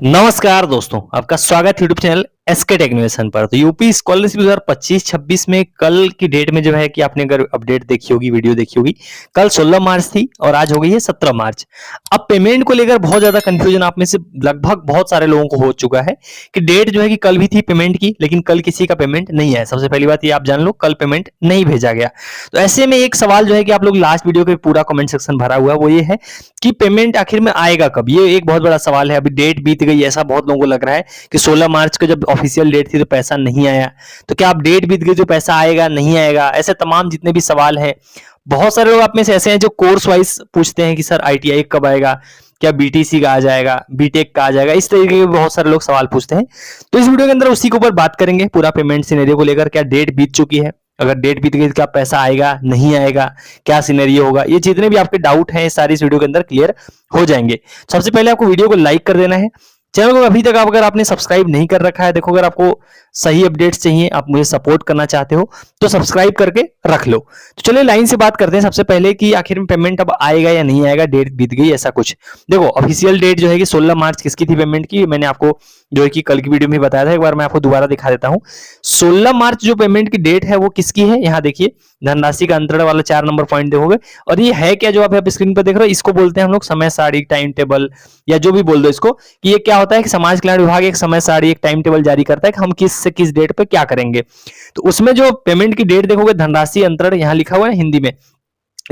नमस्कार दोस्तों, आपका स्वागत है यूट्यूब चैनल एसके टेक्निवेशन पर। तो यूपी स्कॉलरशिप 2025-26 में कल की डेट में जो है कि आपने अगर अपडेट देखी होगी, वीडियो देखी होगी, कल 16 मार्च थी और आज हो गई है 17 मार्च। अब पेमेंट को लेकर बहुत ज्यादा कंफ्यूजन आप में से लगभग बहुत सारे लोगों को हो चुका है कि डेट जो है कि कल भी थी पेमेंट की, लेकिन कल किसी का पेमेंट नहीं है। सबसे पहली बात ये आप जान लो, कल पेमेंट नहीं भेजा गया। तो ऐसे में एक सवाल जो है कि आप लोग लास्ट वीडियो के पूरा कमेंट सेक्शन भरा हुआ है, वो ये है कि पेमेंट आखिर में आएगा कब। ये एक बहुत बड़ा सवाल है। अभी डेट बीत गई, ऐसा बहुत लोगों को लग रहा है कि 16 मार्च को जब ऑफिशियल डेट थी तो पैसा नहीं आया, तो क्या आप डेट बीत गई तो पैसा आएगा नहीं आएगा, ऐसे तमाम जितने भी सवाल हैं। बहुत सारे लोग आप में से ऐसे हैं जो कोर्स वाइज पूछते हैं कि सर आईटीआई कब आएगा, क्या बीटीसी का आ जाएगा, बीटेक का आ जाएगा, इस तरीके के बहुत सारे लोग सवाल पूछते हैं। तो इस वीडियो के अंदर उसी के ऊपर बात करेंगे, पूरा पेमेंट सिनेरियो को लेकर। क्या डेट बीत चुकी है, अगर डेट बीत गई तो क्या पैसा आएगा नहीं आएगा, क्या सिनेरियो होगा, ये जितने भी आपके डाउट हैं सारी इस वीडियो के अंदर क्लियर हो जाएंगे। सबसे पहले आपको वीडियो को लाइक कर देना है। चैनल को अभी तक अगर आपने सब्सक्राइब नहीं कर रखा है, देखो अगर आपको सही अपडेट्स चाहिए, आप मुझे सपोर्ट करना चाहते हो तो सब्सक्राइब करके रख लो। तो चलिए लाइन से बात करते हैं सबसे पहले कि आखिर में पेमेंट अब आएगा या नहीं आएगा, डेट बीत गई ऐसा कुछ। देखो ऑफिशियल डेट जो है कि 16 मार्च किसकी थी पेमेंट की, मैंने आपको जो है कि कल की वीडियो में बताया था। एक बार मैं आपको दोबारा दिखा देता हूं। 16 मार्च जो पेमेंट की डेट है वो किसकी है, यहाँ देखिए धनराशि का अंतरण वाला 4 नंबर पॉइंट देखोगे। और ये है क्या जो आप स्क्रीन पर देख रहे हो, इसको बोलते हैं हम लोग समय सारणी, टाइम टेबल, या जो भी बोल दो इसको। कि ये क्या होता है कि समाज कल्याण विभाग एक समय सारणी, एक टाइम टेबल जारी करता है कि हम किस से किस डेट पे क्या करेंगे। तो उसमें जो पेमेंट की डेट देखोगे, धनराशि अंतरण यहां लिखा हुआ है हिंदी में,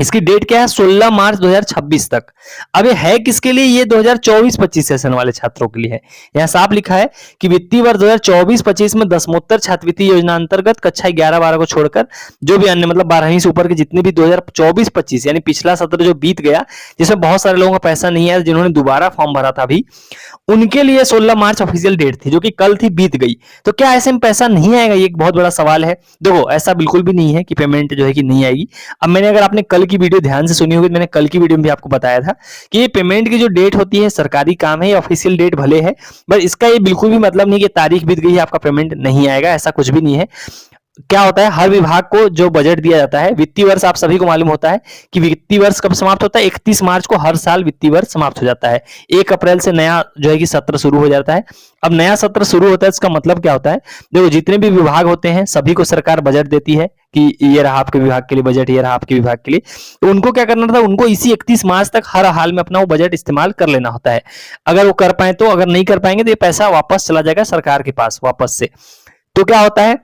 इसकी डेट क्या है 16 मार्च 2026 तक। अब ये है किसके लिए, ये 2024-25 सेशन वाले छात्रों के लिए है। यहां साफ लिखा है कि वित्तीय वर्ष 2024-25 में दसमोत्तर छात्रवृत्ति योजना अंतर्गत कक्षा 11-12 को छोड़कर जो भी अन्य मतलब 12वीं से ऊपर के जितने भी 2024-25 यानी पिछला सत्र जो बीत गया, जिसमें बहुत सारे लोगों का पैसा नहीं आया, जिन्होंने दोबारा फॉर्म भरा था अभी, उनके लिए 16 मार्च ऑफिशियल डेट थी, जो कि कल थी, बीत गई। तो क्या ऐसे में पैसा नहीं आएगा, ये एक बहुत बड़ा सवाल है। देखो ऐसा बिल्कुल भी नहीं है कि पेमेंट जो है कि नहीं आएगी। अब मैंने, अगर आपने कल की वीडियो ध्यान से सुनी होगी, मैंने कल की वीडियो में भी आपको बताया था कि ये पेमेंट की जो डेट होती है सरकारी काम है, ये ऑफिशियल डेट भले है, पर इसका ये बिल्कुल भी मतलब नहीं कि तारीख बीत गई है आपका पेमेंट नहीं आएगा, ऐसा कुछ भी नहीं है। क्या होता है, हर विभाग को जो बजट दिया जाता है, वित्तीय वर्ष आप सभी को मालूम होता है कि वित्तीय वर्ष कब समाप्त होता है, 31 मार्च को हर साल वित्तीय वर्ष समाप्त हो जाता है। 1 अप्रैल से नया जो है कि सत्र शुरू हो जाता है। अब नया सत्र शुरू होता है, इसका मतलब क्या होता है, देखो जितने भी विभाग होते हैं सभी को सरकार बजट देती है कि ये रहा आपके विभाग के लिए बजट, ये रहा आपके विभाग के लिए। तो उनको क्या करना था, उनको इसी 31 मार्च तक हर हाल में अपना वो बजट इस्तेमाल कर लेना होता है। अगर वो कर पाए तो, अगर नहीं कर पाएंगे तो ये पैसा वापस चला जाएगा सरकार के पास वापस से। तो क्या होता है,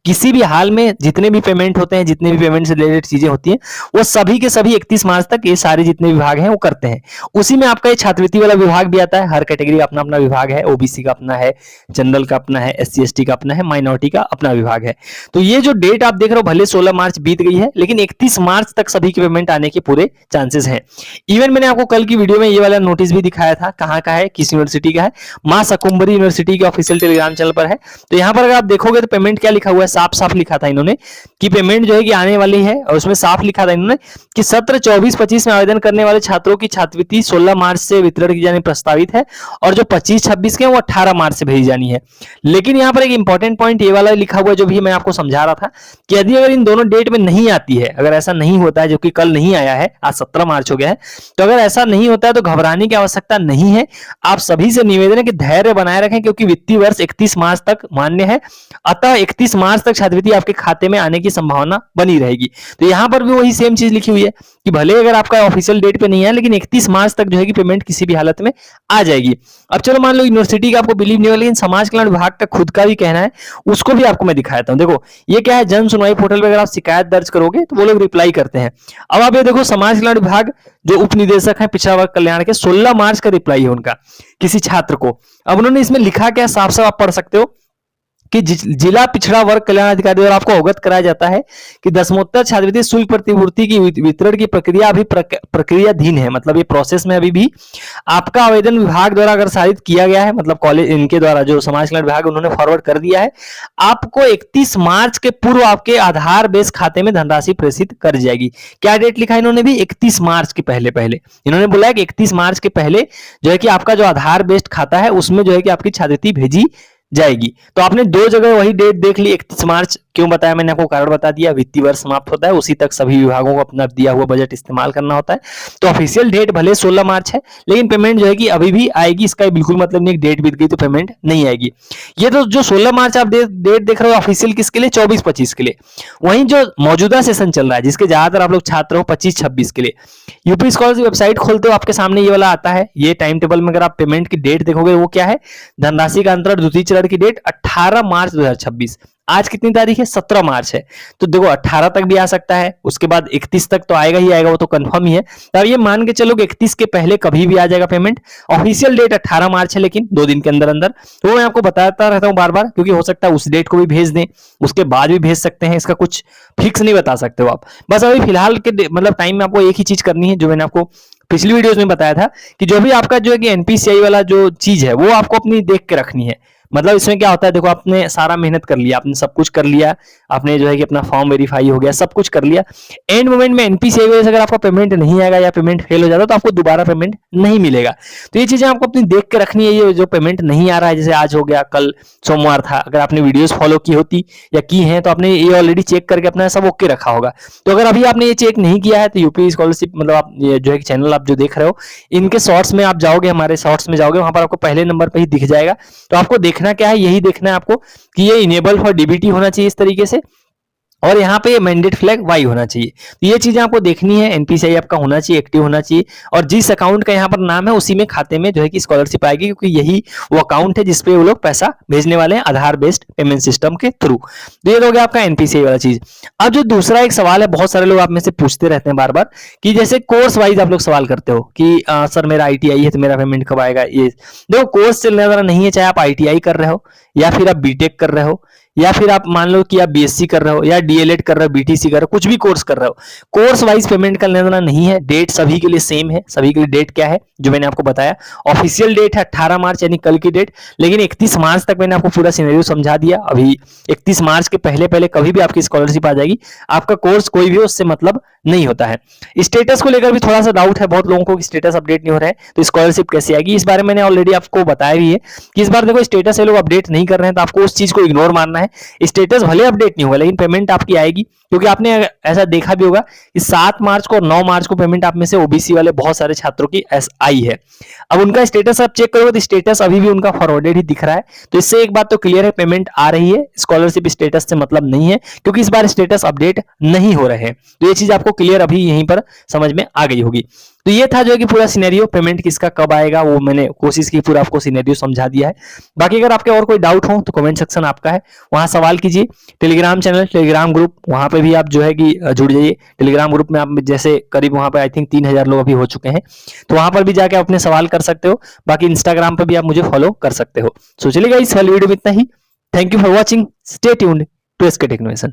किसी भी हाल में जितने भी पेमेंट होते हैं, जितने भी पेमेंट से रिलेटेड चीजें होती हैं, वो सभी के सभी 31 मार्च तक ये सारे जितने विभाग हैं वो करते हैं। उसी में आपका ये छात्रवृत्ति वाला विभाग भी आता है। हर कैटेगरी का अपना अपना विभाग है, ओबीसी का अपना है, जनरल का अपना है, एससी एसटी का अपना है, माइनॉरिटी का अपना विभाग है। तो ये जो डेट आप देख रहे हो, भले 16 मार्च बीत गई है, लेकिन 31 मार्च तक सभी की पेमेंट आने के पूरे चांसेस हैं। इवन मैंने आपको कल की वीडियो में ये वाला नोटिस भी दिखाया था, कहाँ का है, किस यूनिवर्सिटी का है, मां शाकुंभरी यूनिवर्सिटी के ऑफिशियल टेलीग्राम चैनल पर है। तो यहाँ पर अगर आप देखोगे तो पेमेंट क्या लिखा हुआ है, साफ साफ लिखा था इन्होंने कि पेमेंट जो है कि आने वाली है, और उसमें साफ लिखा था इन्होंने कि सत्र 24-25 में आवेदन करने वाले छात्रों की छात्रवृत्ति 16 मार्च से वितरण की जानी प्रस्तावित है, और जो 25-26 के हैं वो 18 मार्च से भेजी जानी है। लेकिन यहाँ पर एक इंपॉर्टेंट पॉइंट ये वाला लिखा हुआ है, जो भी मैं आपको समझा रहा था कि यदि अगर इन दोनों डेट में नहीं आती है, अगर ऐसा नहीं होता है, जो कि कल नहीं आया है, आज 17 मार्च हो गया है, तो अगर ऐसा नहीं होता है तो घबराने की आवश्यकता नहीं है। आप सभी से निवेदन है कि धैर्य बनाए रखें, क्योंकि वित्तीय वर्ष 31 मार्च तक मान्य है, अतः 31 मार्च तक छात्रवृत्ति आपके खाते में आने की संभावना बनी रहेगी। तो यहां पर भी वही सेम चीज लिखी हुई है कि भले अगर आपका ऑफिशियल डेट पे नहीं है, लेकिन 31 मार्च तक जो है कि पेमेंट किसी भी हालत में आ जाएगी। अब चलो मान लो यूनिवर्सिटी का आपको बिलीव नहीं होगा, लेकिन समाज कल्याण विभाग का खुद का भी कहना है, उसको भी आपको मैं दिखाता हूं। देखो ये क्या है, जन सुनवाई पोर्टल पर अगर आप शिकायत दर्ज करोगे तो वो लोग रिप्लाई करते हैं। अब आप ये देखो, समाज कल्याण विभाग जो उप निदेशक है पिछड़ा वर्ग कल्याण के, 16 मार्च का रिप्लाई है उनका किसी छात्र को। अब उन्होंने इसमें लिखा क्या, साफ साफ आप पढ़ सकते हो कि जिला पिछड़ा वर्ग कल्याण अधिकारी द्वारा आपको अवगत कराया जाता है कि दसमोत्तर छात्रवृत्ति शुल्क प्रतिपूर्ति की वितरण की प्रक्रिया अभी प्रक्रियाधीन है, मतलब ये प्रोसेस में अभी भी। आपका आवेदन विभाग द्वारा अगर सारित किया गया है, मतलब कॉलेज इनके द्वारा जो समाज कल्याण विभाग उन्होंने फॉरवर्ड कर दिया है, आपको 31 मार्च के पूर्व आपके आधार बेस खाते में धनराशि प्रेषित कर जाएगी। क्या डेट लिखा है इन्होंने भी, 31 मार्च के पहले पहले इन्होंने बोला है कि 31 मार्च के पहले जो है कि आपका जो आधार बेस्ड खाता है उसमें जो है कि आपकी छात्रवृत्ति भेजी जाएगी। तो आपने दो जगह वही डेट देख ली, 31 मार्च क्यों बताया मैंने आपको, कारण बता दिया। वित्तीय वर्ष समाप्त होता है, उसी तक सभी विभागों को अपना दिया हुआ बजट इस्तेमाल करना होता है। तो ऑफिशियल डेट भले 16 मार्च है, लेकिन पेमेंट जो है कि अभी भी आएगी, इसका बिल्कुल मतलब नहीं डेट बीत गई तो पेमेंट नहीं आएगी। ये तो जो 16 मार्च आप डेट देख रहे हो ऑफिशियल किसके लिए, 24-25 के लिए। वहीं जो मौजूदा सेशन चल रहा है जिसके ज्यादातर आप लोग छात्र हो 25-26 के लिए, यूपी स्कॉलरशिप वेबसाइट खोलते हो आपके सामने ये वाला आता है। ये टाइम टेबल में अगर आप पेमेंट की डेट देखोगे वो क्या है, धनराशि का अंतरण द्वितीय चरण की डेट 18 मार्च 2026। आज कितनी तारीख है, 17 मार्च है। तो देखो 18 तक भी आ सकता है, उसके बाद 31 तक तो आएगा ही आएगा, वो तो कंफर्म ही है। तो ये मान के चलो कि 31 के पहले कभी भी आ जाएगा पेमेंट। ऑफिशियल डेट 18 मार्च है, लेकिन 2 दिन के अंदर अंदर। तो मैं आपको बताता रहता हूं बार बार, क्योंकि हो सकता है उस डेट को भी भेज दें, उसके बाद भी भेज सकते हैं, इसका कुछ फिक्स नहीं बता सकते हो आप। बस अभी फिलहाल के मतलब टाइम में आपको एक ही चीज करनी है, जो मैंने आपको पिछली वीडियोस में बताया था कि जो भी आपका जो है कि एनपीसीआई वाला जो चीज है वो आपको अपनी देख के रखनी है। मतलब इसमें क्या होता है, देखो आपने सारा मेहनत कर लिया, आपने सब कुछ कर लिया, आपने जो है कि अपना फॉर्म वेरीफाई हो गया, सब कुछ कर लिया, एंड मोमेंट में एनपीसीआई वजह से अगर आपका पेमेंट नहीं आएगा या पेमेंट फेल हो जाता तो आपको दोबारा पेमेंट नहीं मिलेगा। तो ये चीजें आपको अपनी देख के रखनी है। ये जो पेमेंट नहीं आ रहा है, जैसे आज हो गया, कल सोमवार था, अगर आपने वीडियोस फॉलो की होती या की हैं तो आपने ये ऑलरेडी चेक करके अपना सब ओके रखा होगा। तो अगर अभी आपने ये चेक नहीं किया है तो यूपी स्कॉलरशिप मतलब आप ये जो है चैनल आप जो देख रहे हो, इनके शॉर्ट्स में आप जाओगे, हमारे शॉर्ट्स में जाओगे, वहां पर आपको पहले नंबर पर ही दिख जाएगा। तो आपको देखना क्या है, यही देखना है आपको कि ये इनेबल फॉर डीबीटी होना चाहिए इस तरीके से, और यहाँ पे मैंडेट फ्लैग वाई होना चाहिए। तो ये चीजें आपको देखनी है, एनपीसीआई आपका होना चाहिए, एक्टिव होना चाहिए, और जिस अकाउंट का यहाँ पर नाम है उसी में खाते में जो है कि स्कॉलरशिप आएगी, क्योंकि यही वो अकाउंट है जिसपे वो लोग पैसा भेजने वाले हैं आधार बेस्ड पेमेंट सिस्टम के थ्रू। तो ये हो गया आपका एनपीसीआई वाला चीज। अब जो दूसरा एक सवाल है, बहुत सारे लोग आप में से पूछते रहते हैं बार बार कि जैसे कोर्स वाइज आप लोग सवाल करते हो कि सर मेरा आईटीआई है तो मेरा पेमेंट कब आएगा। ये देखो कोर्स चलने वाला नहीं है, चाहे आप आईटीआई कर रहे हो या फिर आप बीटेक कर रहे हो या फिर आप मान लो कि आप बीएससी कर रहे हो या डीएलएड कर रहे हो, बीटीसी कर रहे हो, कुछ भी कोर्स कर रहे हो, कोर्स वाइज पेमेंट का लेना देना नहीं है। डेट सभी के लिए सेम है। सभी के लिए डेट क्या है जो मैंने आपको बताया, ऑफिशियल डेट है 18 मार्च यानी कल की डेट, लेकिन 31 मार्च तक मैंने आपको पूरा सिनेरियो समझा दिया। अभी 31 मार्च के पहले पहले कभी भी आपकी स्कॉलरशिप आ जाएगी, आपका कोर्स कोई भी हो उससे मतलब नहीं होता है। स्टेटस को लेकर भी थोड़ा सा डाउट है बहुत लोगों को कि स्टेटस अपडेट नहीं हो रहा है तो स्कॉलरशिप कैसे आएगी। इस बारे में मैंने ऑलरेडी आपको बताया भी है कि इस बार देखो स्टेटस ये लोग अपडेट नहीं कर रहे हैं, तो आपको उस चीज को इग्नोर मारना है। स्टेटस भले अपडेट नहीं होगा लेकिन पेमेंट आपकी आएगी, क्योंकि आपने ऐसा देखा भी होगा कि 7 मार्च को और 9 मार्च को पेमेंट आप में से ओबीसी वाले बहुत सारे छात्रों की आई है। अब उनका स्टेटस आप चेक करोगे तो स्टेटस अभी भी उनका फॉरवर्डेड ही दिख रहा है। तो इससे एक बात तो क्लियर है, पेमेंट आ रही है, स्कॉलरशिप स्टेटस से मतलब नहीं है, क्योंकि इस बार स्टेटस अपडेट नहीं हो रहे हैं। तो ये चीज आपको क्लियर अभी यहीं पर समझ में आ गई होगी। तो ये था जो है कि पूरा सिनेरियो, पेमेंट किसका कब आएगा वो मैंने कोशिश की पूरा आपको सिनेरियो समझा दिया है। बाकी अगर आपके और कोई डाउट हो तो कमेंट सेक्शन आपका है, वहां सवाल कीजिए। टेलीग्राम चैनल, टेलीग्राम ग्रुप, वहां पे भी आप जो है कि जुड़ जाइए। टेलीग्राम ग्रुप में आप जैसे करीब वहां पे आई थिंक 3000 लोग अभी हो चुके हैं, तो वहां पर भी जाके अपने सवाल कर सकते हो। बाकी इंस्टाग्राम पर भी आप मुझे फॉलो कर सकते हो। सो चलिए गाइस, इस वाली वीडियो में इतना ही। Thank you for watching, stay tuned to SK tech innovation.